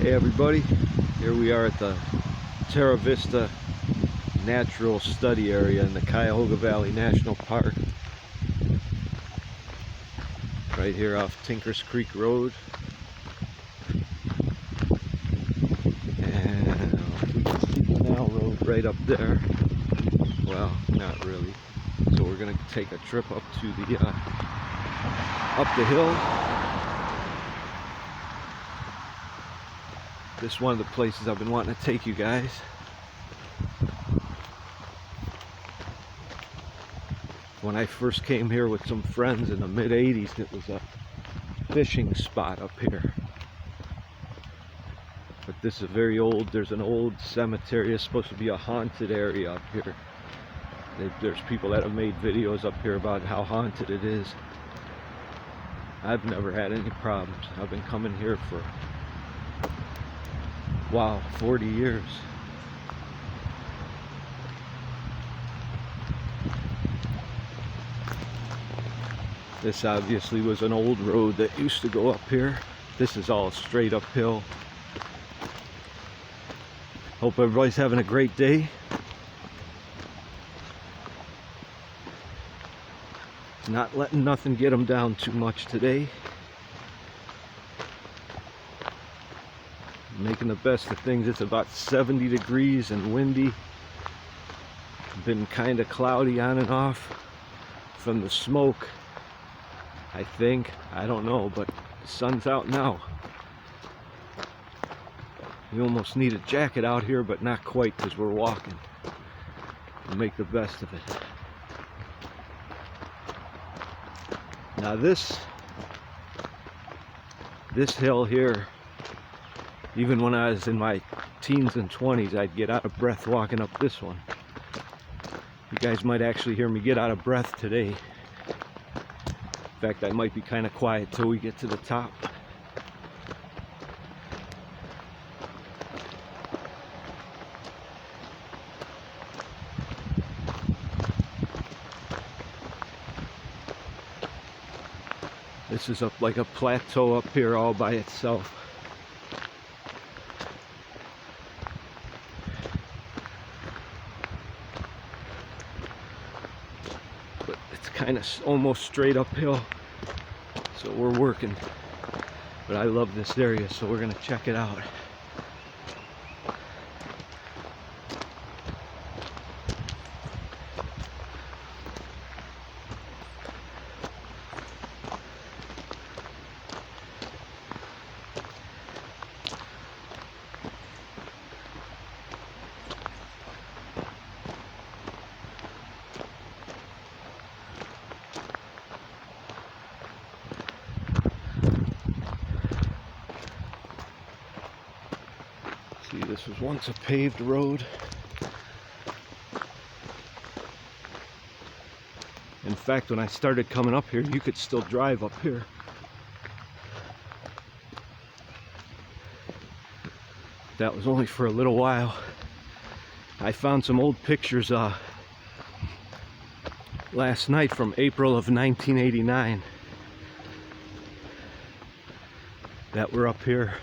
Hey everybody, here we are at the Terra Vista Natural Study Area in the Cuyahoga Valley National Park. Right here off Tinkers Creek Road. And we can see the canal road right up there. Well, not really. So we're going to take a trip up to the up the hill. This is one of the places I've been wanting to take you guys. When I first came here with some friends in the mid-80s, it was a fishing spot up here. But this is very old. There's an old cemetery. It's supposed to be a haunted area up here. There's people that have made videos up here about how haunted it is. I've never had any problems. I've been coming here for, wow, 40 years. This obviously was an old road that used to go up here. This is all straight uphill. Hope everybody's having a great day. Not letting nothing get them down too much today. Making the best of things. It's about 70 degrees and windy. Been kind of cloudy on and off from the smoke, I think. I don't know, but the sun's out now. You almost need a jacket out here, but not quite because we're walking. We'll make the best of it. Now this hill here, even when I was in my teens and 20s, I'd get out of breath walking up this one. You guys might actually hear me get out of breath today. In fact, I might be kind of quiet till we get to the top. This is up like a plateau up here all by itself. But it's kind of almost straight uphill, so we're working. But I love this area, so we're gonna check it out. See, this was once a paved road. In fact, when I started coming up here, you could still drive up here. That was only for a little while. I found some old pictures last night from April of 1989 that were up here.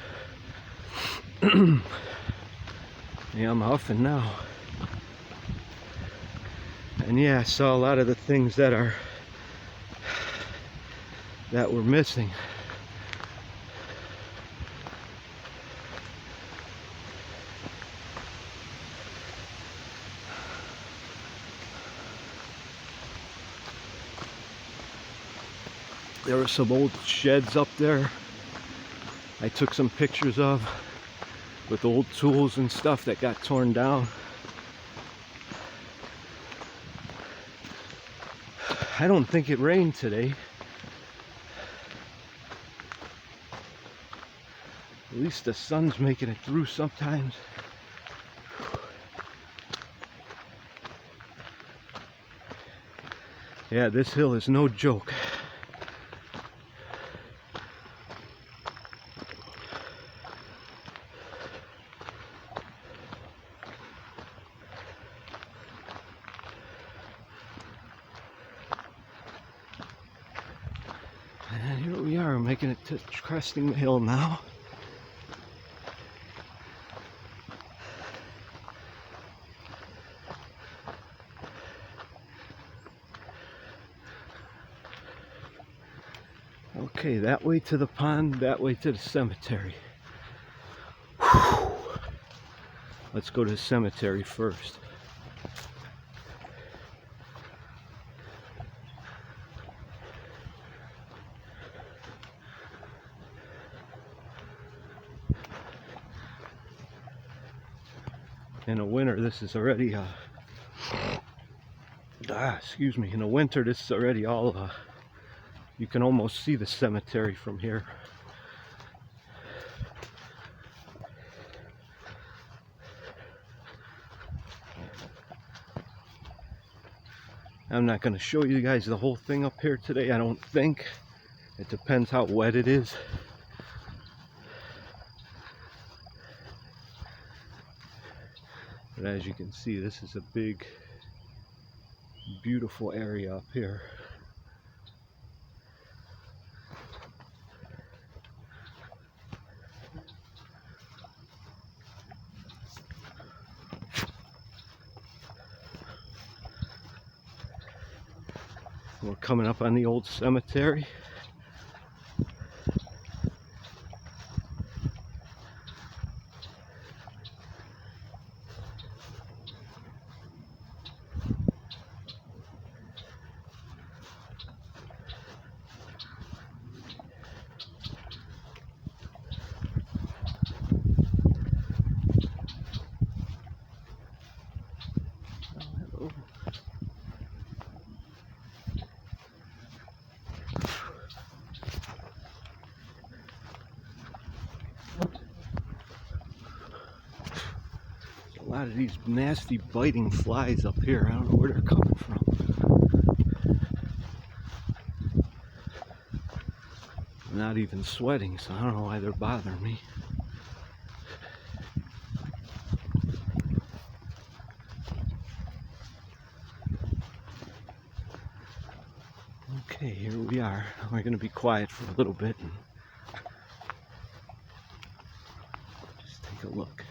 Yeah, I'm huffing now. And yeah, I saw a lot of the things that were missing. There were some old sheds up there I took some pictures of, with old tools and stuff that got torn down. I don't think it rained today. At least the sun's making it through sometimes. Yeah, this hill is no joke. And here we are, making it to cresting the hill now. Okay, that way to the pond, that way to the cemetery. Whew. Let's go to the cemetery first. In the winter, this is already excuse me. In the winter, this is already all you can almost see the cemetery from here. I'm not going to show you guys the whole thing up here today, I don't think. It depends how wet it is. But as you can see, this is a big, beautiful area up here. We're coming up on the old cemetery. A lot of these nasty biting flies up here. I don't know where they're coming from. I'm not even sweating, so I don't know why they're bothering me. Okay, here we are. We're going to be quiet for a little bit and just take a look.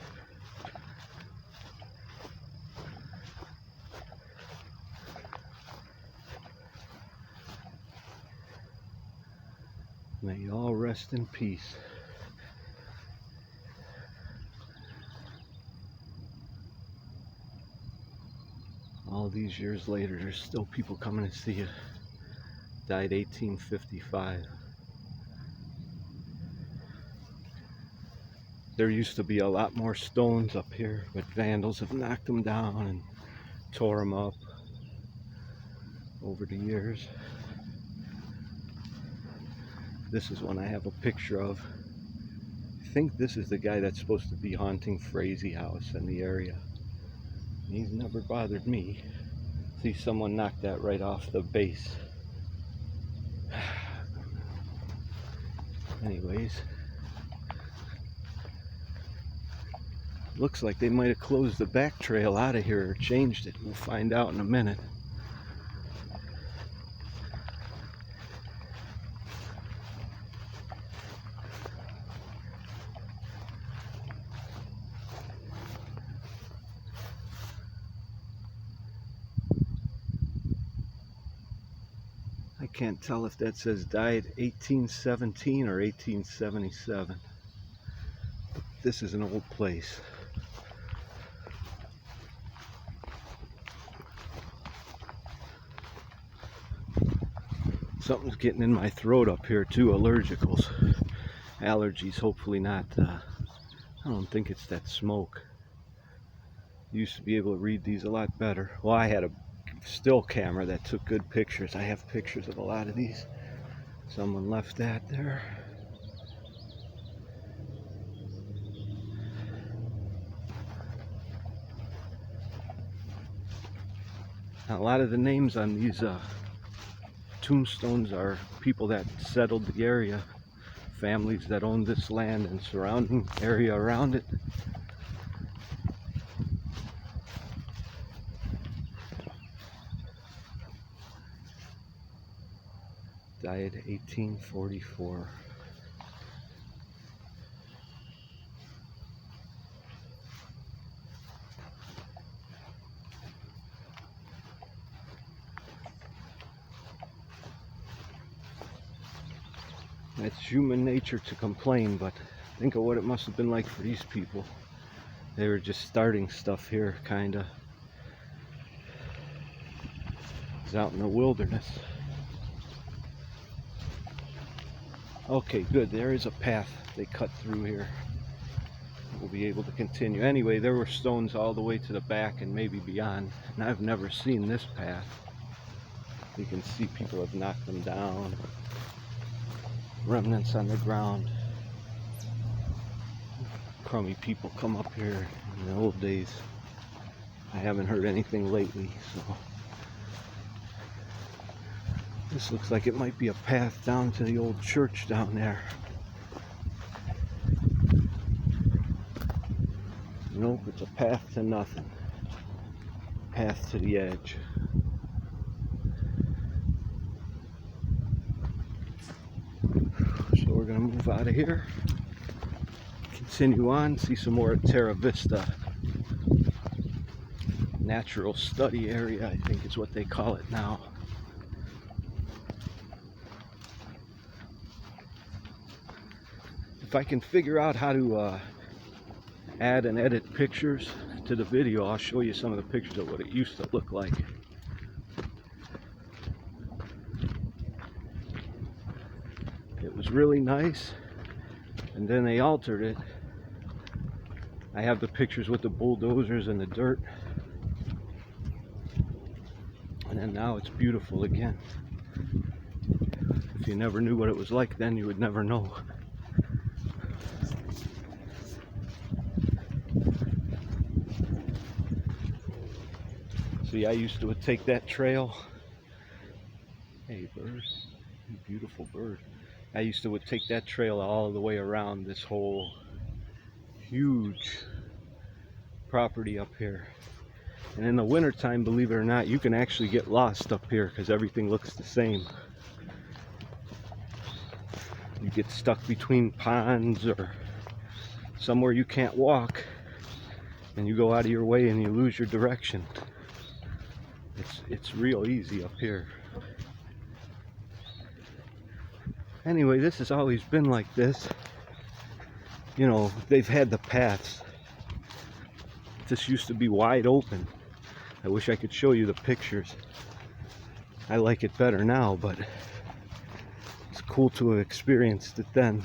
May you all rest in peace. All these years later, there's still people coming to see you. Died 1855. There used to be a lot more stones up here, but vandals have knocked them down and tore them up over the years. This is one I have a picture of. I think this is the guy that's supposed to be haunting Frazee House in the area. He's never bothered me. See, someone knocked that right off the base. Anyways, looks like they might have closed the back trail out of here or changed it. We'll find out in a minute. I can't tell if that says died 1817 or 1877. This is an old place. Something's getting in my throat up here too, allergies, hopefully not. I don't think it's that smoke. Used to be able to read these a lot better. Well, I had a still camera that took good pictures. I have pictures of a lot of these. Someone left that there. Now, a lot of the names on these tombstones are people that settled the area, families that owned this land and surrounding area around it. Died 1844. It's human nature to complain, but think of what it must have been like for these people. They were just starting stuff here, kinda. It's out in the wilderness. Okay, good. There is a path they cut through here. We'll be able to continue. Anyway, there were stones all the way to the back and maybe beyond, and I've never seen this path. You can see people have knocked them down. Remnants on the ground. Crummy people come up here in the old days. I haven't heard anything lately, so this looks like it might be a path down to the old church down there. Nope, it's a path to nothing. Path to the edge. So we're gonna move out of here, continue on, see some more of Terra Vista. Natural study area, I think is what they call it now. If I can figure out how to add and edit pictures to the video, I'll show you some of the pictures of what it used to look like. It was really nice, and then they altered it. I have the pictures with the bulldozers and the dirt, and then now it's beautiful again. If you never knew what it was like then, you would never know. See, I used to take that trail. Hey, bird. Beautiful bird. I used to take that trail all the way around this whole huge property up here. And in the wintertime, believe it or not, you can actually get lost up here because everything looks the same. You get stuck between ponds or somewhere you can't walk, and you go out of your way and you lose your direction. It's real easy up here. Anyway, this has always been like this. You know, they've had the paths. This used to be wide open. I wish I could show you the pictures. I like it better now, but it's cool to have experienced it then.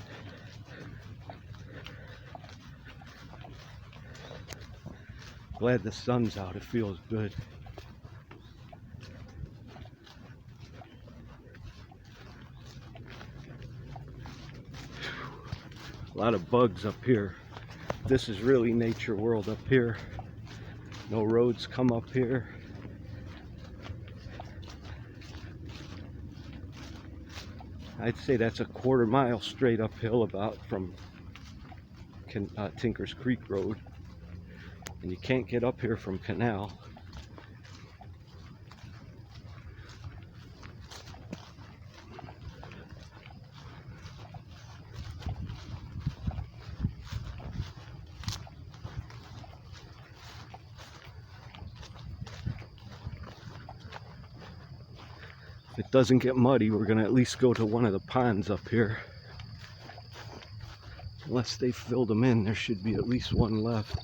Glad the sun's out, it feels good. A lot of bugs up here. This is really nature world up here. No roads come up here. I'd say that's a quarter mile straight uphill about from Tinker's Creek Road. And you can't get up here from Canal. If it doesn't get muddy, we're going to at least go to one of the ponds up here. Unless they filled them in, there should be at least one left.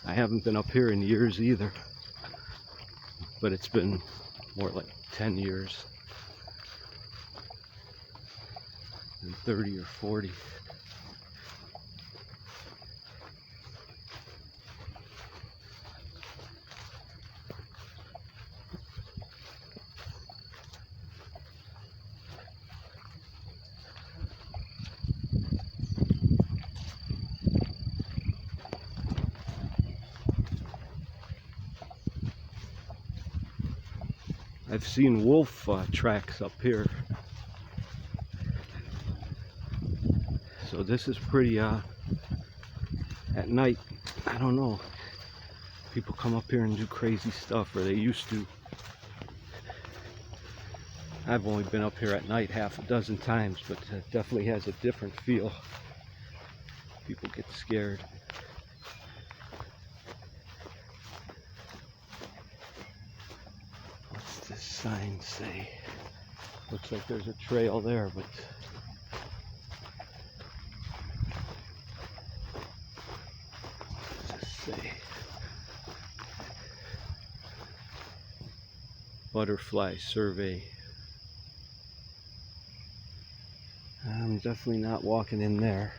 I haven't been up here in years either, but it's been more like 10 years than 30 or 40. I've seen wolf tracks up here. So this is pretty, at night, I don't know. People come up here and do crazy stuff, or they used to. I've only been up here at night half a dozen times, but it definitely has a different feel. People get scared. What's this sign say? Looks like there's a trail there, but what does this say? Butterfly survey. I'm definitely not walking in there.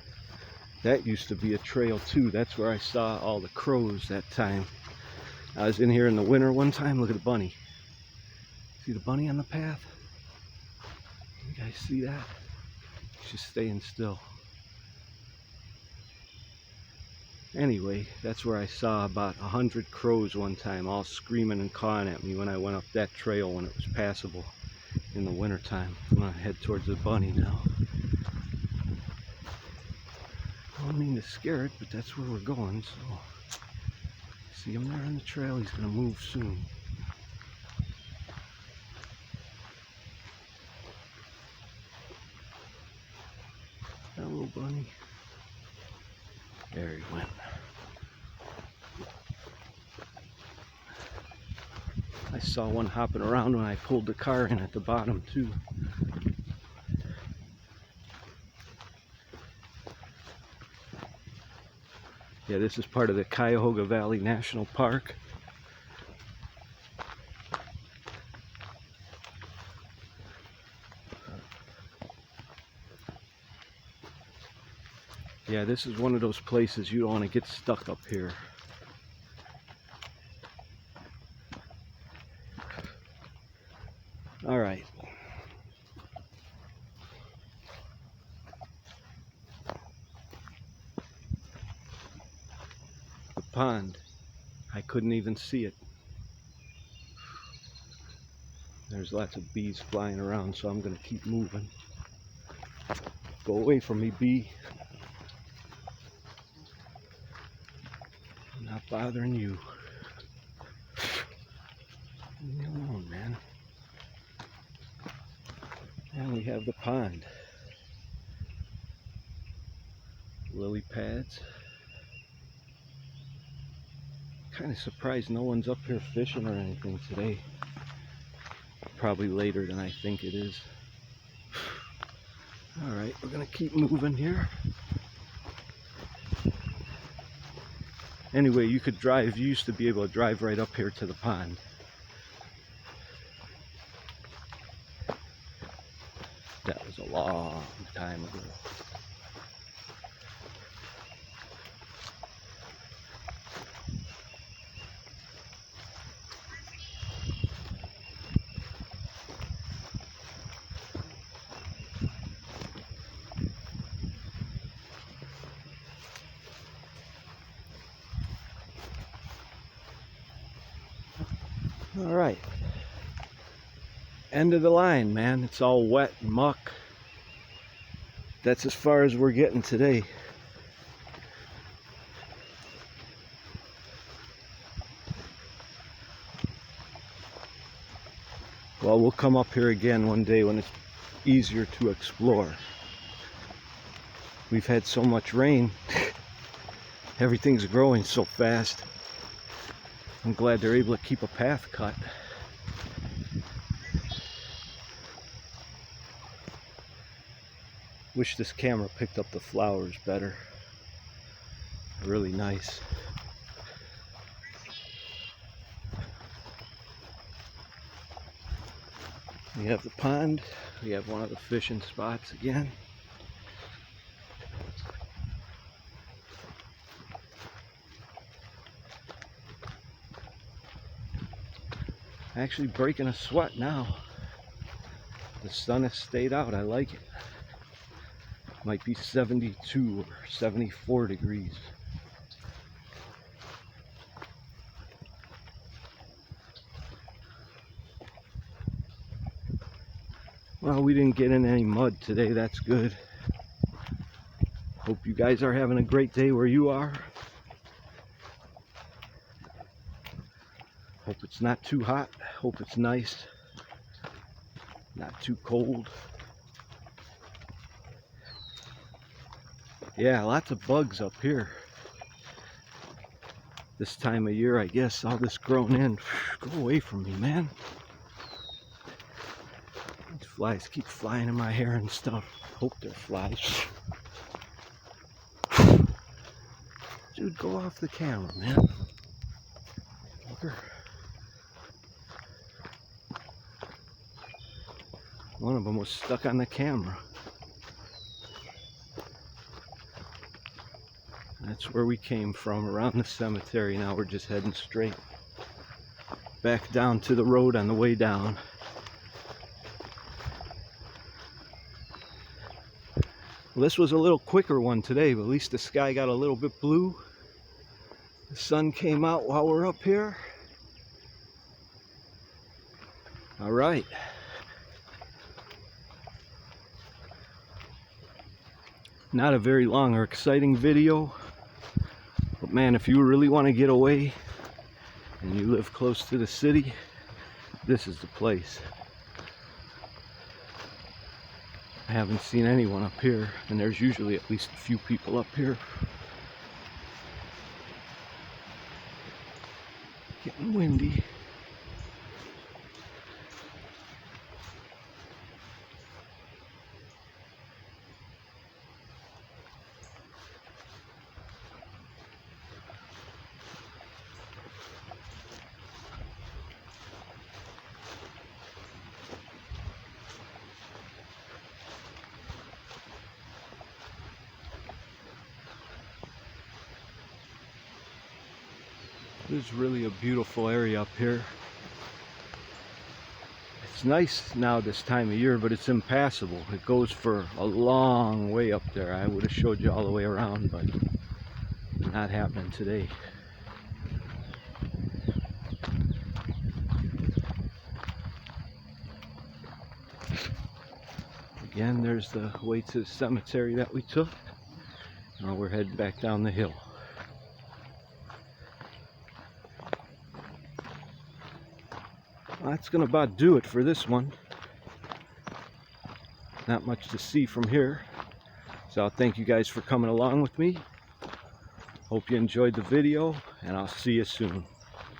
That used to be a trail too. That's where I saw all the crows that time. I was in here in the winter one time. Look at the bunny. See the bunny on the path? You guys see that? She's staying still. Anyway, that's where I saw about 100 crows one time, all screaming and cawing at me when I went up that trail when it was passable in the winter time. I'm gonna head towards the bunny now. I don't mean to scare it, but that's where we're going, so. See him there on the trail, he's gonna move soon. Hello, bunny. There he went. I saw one hopping around when I pulled the car in at the bottom too. Yeah, this is part of the Cuyahoga Valley National Park. Yeah, this is one of those places you don't want to get stuck up here. All right. The pond. I couldn't even see it. There's lots of bees flying around, so I'm going to keep moving. Go away from me, bee. I'm not bothering you. Leave me alone, man. And we have the pond. Lily pads. Kind of surprised no one's up here fishing or anything today. Probably later than I think it is. Alright, we're gonna keep moving here. Anyway, you could drive, you used to be able to drive right up here to the pond. That was a long time ago. All right, end of the line, man. It's all wet and muck. That's as far as we're getting today. Well, we'll come up here again one day when it's easier to explore. We've had so much rain. Everything's growing so fast. I'm glad they're able to keep a path cut. Wish this camera picked up the flowers better. Really nice. We have the pond. We have one of the fishing spots again. Actually breaking a sweat now. The sun has stayed out. I like it. Might be 72 or 74 degrees. Well, we didn't get in any mud today. That's good. Hope you guys are having a great day where you are. Hope it's not too hot. Hope it's nice. Not too cold. Yeah, lots of bugs up here. This time of year, I guess, all this grown in. Go away from me, man. It's Flies keep flying in my hair and stuff. Hope they're flies. Dude, go off the camera, man. Bugger. One of them was stuck on the camera. That's where we came from, around the cemetery. Now we're just heading straight back down to the road on the way down. Well, this was a little quicker one today, but at least the sky got a little bit blue. The sun came out while we're up here. All right. Not a very long or exciting video, but man, if you really want to get away and you live close to the city, this is the place. I haven't seen anyone up here, and there's usually at least a few people up here. Getting windy. This is really a beautiful area up here. It's nice now this time of year, but it's impassable. It goes for a long way up there. I would have showed you all the way around, but not happening today. Again, there's the way to the cemetery that we took. Now we're heading back down the hill. That's gonna about do it for this one. Not much to see from here, so I'll thank you guys for coming along with me. Hope you enjoyed the video, and I'll see you soon.